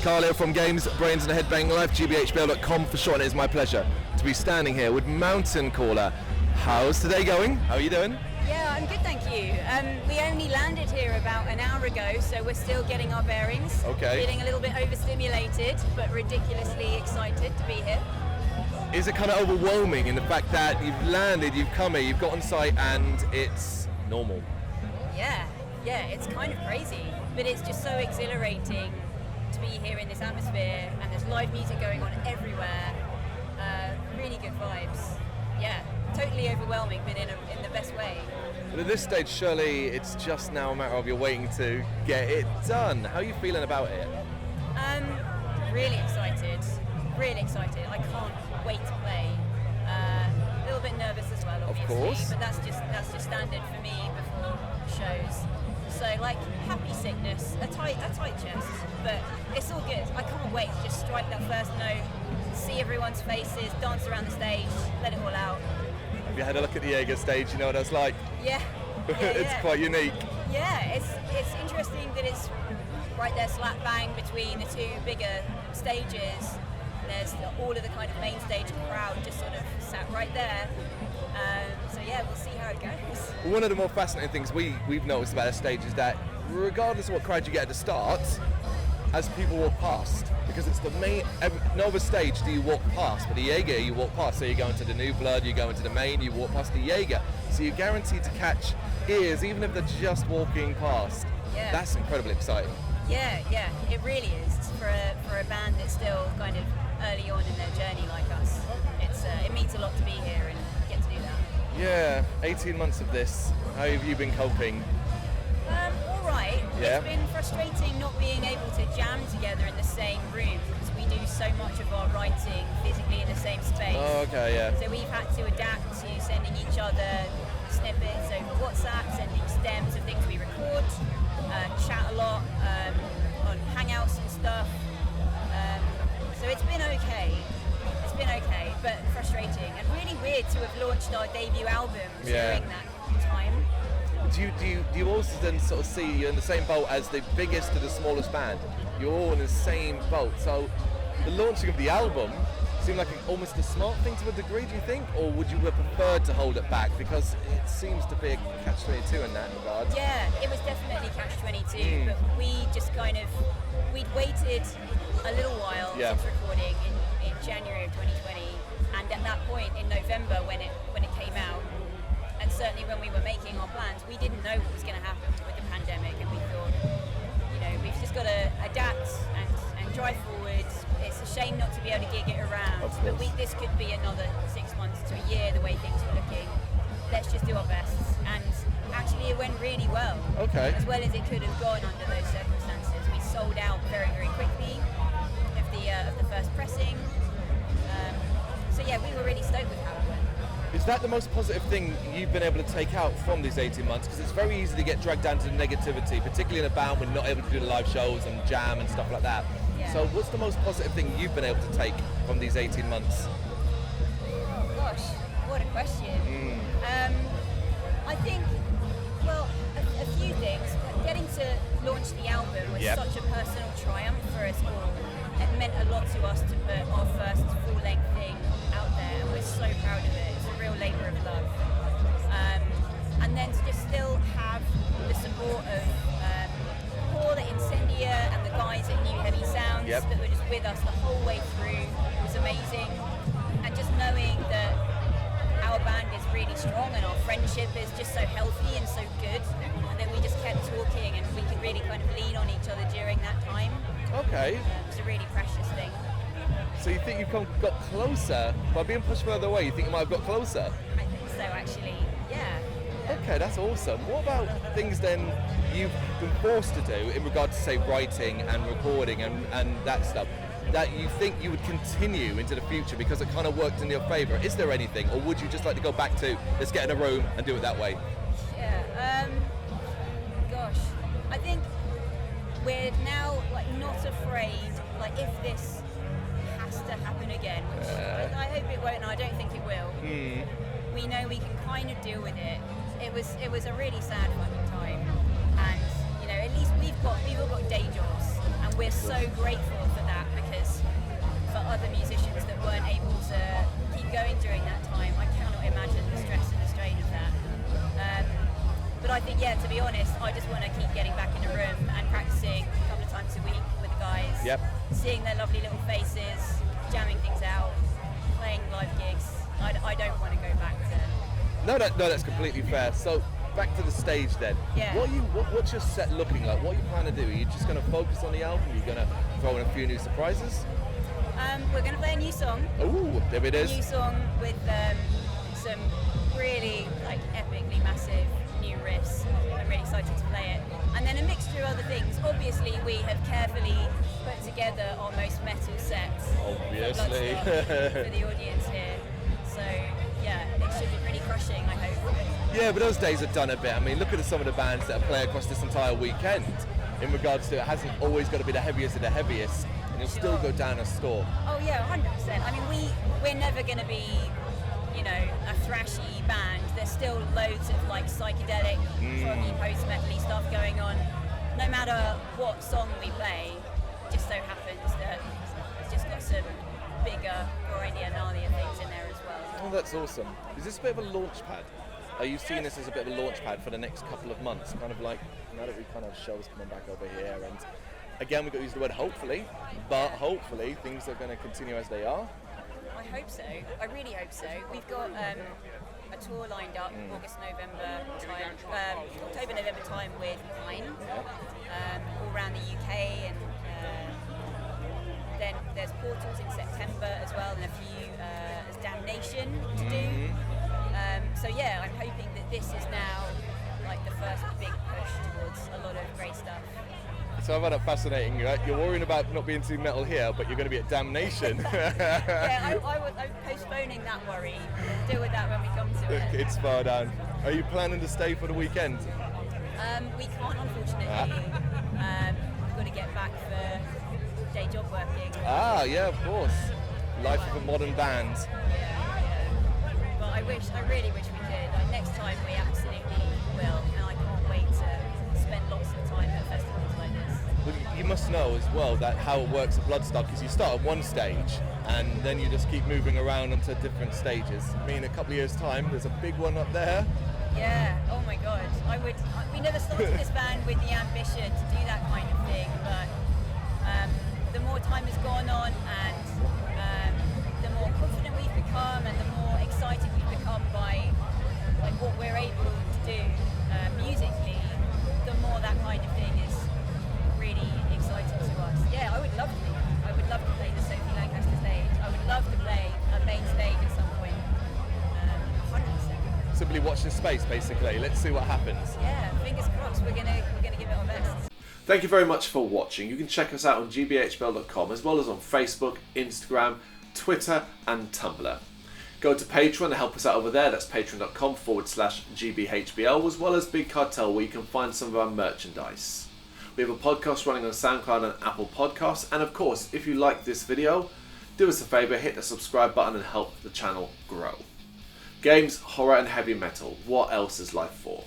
Carl from Brrraaains A Head-Banging Life, gbhblofficial for short, and it's my pleasure to be standing here with Mountain Caller. How's today going? How are you doing? Yeah, I'm good, thank you. We only landed here about an hour ago, so we're still getting our bearings. Okay. Feeling a little bit overstimulated, but ridiculously excited to be here. Is it kind of overwhelming in the fact that you've landed, you've come here, you've got on site, and it's normal? Yeah, it's kind of crazy, but it's just so exhilarating to be here in this atmosphere, and there's live music going on everywhere. Really good vibes. Yeah, totally overwhelming, but in the best way. But at this stage, surely it's just now a matter of you're waiting to get it done. How are you feeling about it? Really excited. I can't wait to play. A little bit nervous as well, obviously. Of course. But that's just standard for me before shows. So like happy sickness, a tight chest, but it's all good. I can't wait to just strike that first note, see everyone's faces, dance around the stage, let it all out. Have you had a look at the Jaeger stage? You know what that's like? Yeah. It's quite unique. Yeah, it's interesting that it's right there slap bang between the two bigger stages. There's all of the kind of main stage crowd just sort of sat right there. So yeah, we'll see how it goes. One of the more fascinating things we've noticed about the stage is that regardless of what crowd you get at the start, as people walk past, because it's the main, no other stage do you walk past, but the Jaeger you walk past, so you go into the New Blood, you go into the main, you walk past the Jaeger, so you're guaranteed to catch ears even if they're just walking past. Yeah. That's incredibly exciting. Yeah, it really is for a band that's still kind of early on in their journey like us. It means a lot to be here and get to do that. Yeah, 18 months of this. How have you been coping? All right. Yeah. It's been frustrating not being able to jam together in the same room because we do so much of our writing physically in the same space. Oh, okay, yeah. So we've had to adapt to sending each other snippets over WhatsApp, sending stems of things we record, chat a lot on Hangouts and stuff. So it's been okay. But frustrating and really weird to have launched our debut album during that time. Do you also then sort of see you're in the same boat as the biggest to the smallest band? You're all in the same boat. So the launching of the album seemed like almost a smart thing to a degree, do you think? Or would you have preferred to hold it back? Because it seems to be a catch-22 in that regard. Yeah, it was definitely catch-22, but we just we'd waited a little while since recording in January of 2020, and at that point in November when it came out, and certainly when we were making our plans, we didn't know what was going to happen with the pandemic, and we thought, we've just got to adapt and drive forward. It's a shame not to be able to gig it around, but this could be another 6 months to a year the way things are looking. Let's just do our best, and actually it went really well. Okay. As well as it could have gone under those circumstances. We sold out very, very quickly of the first pressing. So yeah, we were really stoked with how it went. Is that the most positive thing you've been able to take out from these 18 months? Because it's very easy to get dragged down to the negativity, particularly in a band when you're not able to do the live shows and jam and stuff like that. Yeah. So what's the most positive thing you've been able to take from these 18 months? Gosh, what a question. I think, well, a few things. Getting to launch the album was such a personal triumph for us all. It meant a lot to us to put our first full-length thing out there, and we're so proud of it. It's a real labour of love. And then to just still have the support of Paul at Incendia and the guys at New Heavy Sounds that were just with us the whole way through was amazing. And just knowing that our band is really strong and our friendship is just so healthy and so good, and that we just kept talking and we could really kind of lean on each other during that time. Okay. It's a really precious thing. So you think you've got closer by being pushed further away? You think you might have got closer? I think so, actually. Yeah. Okay, that's awesome. What about things then you've been forced to do in regard to, say, writing and recording and that stuff that you think you would continue into the future because it kind of worked in your favour? Is there anything, or would you just like to go back to let's get in a room and do it that way? Yeah. Gosh, I think we're now not afraid. If this has to happen again, which I hope it won't, and I don't think it will. We know we can kind of deal with it. It was a really sad fucking time, and at least we've all got day jobs, and we're so grateful for other musicians that weren't able to keep going during that time. I cannot imagine the stress and the strain of that. But I think, to be honest, I just want to keep getting back in the room and practicing a couple of times a week with the guys, seeing their lovely little faces, jamming things out, playing live gigs. I don't want to go back to... No, that's completely fair. So, back to the stage then. Yeah. What's your set looking like? What are you planning to do? Are you just going to focus on the album? Are you going to throw in a few new surprises? We're going to play a new song. Ooh, there it is. A new song with some really epically massive new riffs. I'm really excited to play it. And then a mixture of other things. Obviously, we have carefully put together our most metal set Obviously. for the audience here. So, it should be pretty crushing, I hope. Yeah, but those days are done a bit. I mean, look at some of the bands that are playing across this entire weekend. In regards to it hasn't always got to be the heaviest of the heaviest, and you'll still go down a storm. Oh yeah, 100%. I mean, we're never going to be, a thrashy band. There's still loads of psychedelic, proggy, post-metal-y stuff going on. No matter what song we play, it just so happens that it's just got some bigger, grindier, gnarlier things in there as well. Oh, that's awesome. Is this a bit of a launch pad? Are you seeing this as a bit of a launch pad for the next couple of months? Kind of like, now that we kind of shows coming back over here, and again, we've got to use the word hopefully, but hopefully things are going to continue as they are. I hope so. I really hope so. We've got a tour lined up October-November time with Wine, all around the UK, and then there's Portals in September as well, and a few as Damnation to do. So I'm hoping that this is now the first big push towards a lot of great stuff. So I find that fascinating, right? You're worrying about not being too metal here, but you're going to be at Damnation. I'm postponing that worry. We'll deal with that when we come to it. It's far down. Are you planning to stay for the weekend? We can't, unfortunately. We've got to get back for day job working. Yeah, of course. Life of a modern band. But I really wish we could. Next time we absolutely will, and I can't wait to spend lots of time at festivals like this. Well, you must know as well that how it works at Bloodstock is you start at one stage and then you just keep moving around onto different stages. I mean, a couple of years' time, there's a big one up there. Yeah, oh my god. We never started this band with the ambition to do that kind of thing, but the more time has gone on and the more confident we've become and the more excited we've become by what we're able to do musically, the more that kind of thing is really exciting to us. I would love to. I would love to play the Sophie Lancaster stage. I would love to play a main stage at some point. 100%. Simply watch this space, basically. Let's see what happens. Yeah, fingers crossed. We're gonna give it our best. Thank you very much for watching. You can check us out on gbhbl.com as well as on Facebook, Instagram, Twitter and Tumblr. Go to Patreon to help us out over there. That's patreon.com/gbhbl, as well as Big Cartel, where you can find some of our merchandise. We have a podcast running on SoundCloud and Apple Podcasts, and of course, if you like this video, do us a favour, hit the subscribe button and help the channel grow. Games, horror and heavy metal, what else is life for?